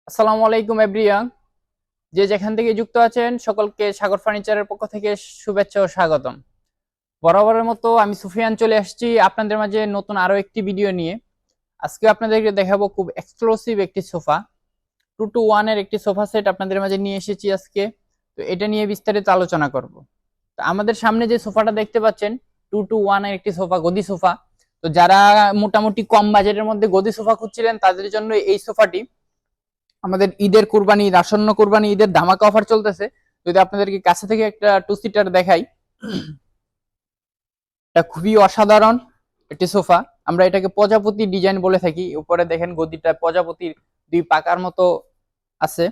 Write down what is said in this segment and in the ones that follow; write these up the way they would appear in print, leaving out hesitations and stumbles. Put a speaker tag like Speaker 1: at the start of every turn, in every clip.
Speaker 1: আসসালামু আলাইকুম এভরিওয়ান। যে যেখান থেকে যুক্ত আছেন সকলকে সাগর ফার্নিচারের পক্ষ থেকে শুভেচ্ছা ও স্বাগতম। বরাবরের মতো আমি সুফিয়ান চলে আসছি আপনাদের মাঝে নতুন আরো একটি ভিডিও নিয়ে। আজকে আপনাদেরকে দেখাবো খুব এক্সক্লুসিভ একটি সোফা, 2-to-1 এর একটি সোফা সেট আপনাদের মাঝে নিয়ে এসেছি আজকে। তো এটা নিয়ে বিস্তারিত আলোচনা করব। তো আমাদের সামনে যে সোফাটা দেখতে পাচ্ছেন, 2-to-1 এর একটি সোফা, গদি সোফা। তো যারা মোটামুটি কম বাজেটের মধ্যে গদি সোফা খুঁজছিলেন তাদের জন্য এই সোফাটি। আমাদের ঈদের কুরবানি, ঈদ আসন্ন কুরবানি ঈদের ধামাকা অফার চলতেছে। যদি আপনাদেরকে কাছে থেকে একটা টু সিটার দেখাই, এটা খুবই অসাধারণ একটি সোফা। আমরা এটাকে প্রজাপতি ডিজাইন বলে থাকি। উপরে দেখেন গদিটা প্রজাপতির দুই পাকার মতো আছে,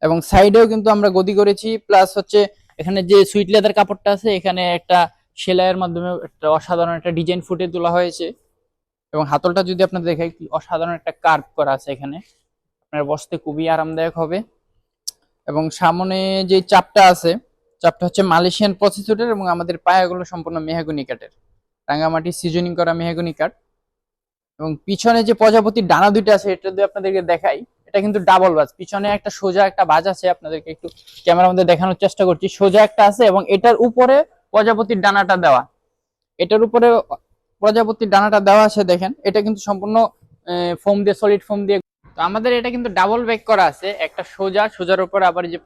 Speaker 1: এবং সাইডেও কিন্তু আমরা গদি করেছি। প্লাস হচ্ছে এখানে যে সুইট লেদার কাপড়টা আছে, এখানে একটা সেলাইয়ের মাধ্যমে একটা অসাধারণ একটা ডিজাইন ফুটে তোলা হয়েছে। এবং হাতলটা যদি আপনাদের দেখাই, কি অসাধারণ একটা কার্ভ করা আছে এখানে, আপনার বসতে খুবই আরামদায়ক হবে। এবং সামনে যে চাপটা আছে, চাপটা হচ্ছে মালয়েশিয়ান প্রসেসরের, এবং আমাদের পায়াগুলো সম্পূর্ণ মেহগনি কাঠের, রাঙ্গামাটি সিজনিং করা মেহগনি কাঠ। এবং পিছনে যে প্রজাপতির ডানা দুইটা আছে, এটা যদি আপনাদেরকে দেখাই, এটা কিন্তু ডাবল বাজ। পিছনে একটা সোজা একটা বাজ আছে, আপনাদেরকে একটু ক্যামেরার মধ্যে দেখানোর চেষ্টা করছি। সোজা একটা আছে এবং এটার উপরে প্রজাপতির ডানাটা দেওয়া। এটার উপরে প্রজাপতির ডানাটা দেওয়া আছে, দেখেন এটা কিন্তু সম্পূর্ণ ফোম দিয়ে, সলিড ফোম দিয়ে। তো আমাদের এটা কিন্তু ডাবল ব্যাক করা আছে, একটা সোজা, সোজার উপর আবার যে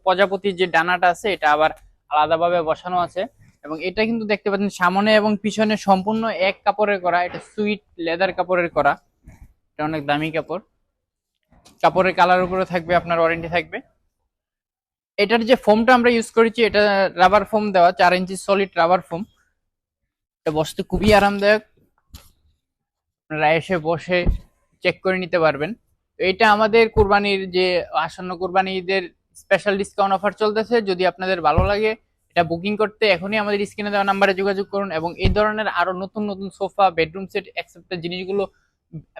Speaker 1: প্রজাপতির যে ডানাটা আছে এটা আবার আলাদাভাবে বসানো আছে। এবং এটা কিন্তু দেখতে পাচ্ছেন সামনে এবং পিছনে সম্পূর্ণ এক কাপড়ের করা, এটা সুইট লেদার কাপড়ের করা। এটা অনেক দামি কাপড়। কাপড়ের কালার উপরে থাকবে আপনার ওয়ারেন্টি থাকবে। এটার যে ফোমটা আমরা ইউজ করেছি, এটা রাবার ফোম দেওয়া, 4 ইঞ্চি সলিড রাবার ফোম। এটা বসতে খুবই আরামদায়ক, আপনারা এসে বসে চেক করে নিতে পারবেন। তো এটা আমাদের কুরবানির যে আসন্ন কুরবানি ঈদের স্পেশাল ডিসকাউন্ট অফার চলতেছে। যদি আপনাদের ভালো লাগে, এটা বুকিং করতে এখনই আমাদের স্ক্রিনে দেওয়া নাম্বারে যোগাযোগ করুন। এবং এই ধরনের আরো নতুন নতুন সোফা, বেডরুম সেট, এক্সেপ্টেড জিনিসগুলো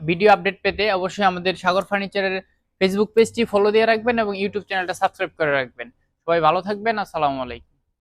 Speaker 1: ভিডিও আপডেট পেতে অবশ্যই আমাদের সাগর ফার্নিচারের ফেসবুক পেজটি ফলো দিয়ে রাখবেন এবং ইউটিউব চ্যানেলটা সাবস্ক্রাইব করে রাখবেন। সবাই ভালো থাকবেন। আসসালামু আলাইকুম।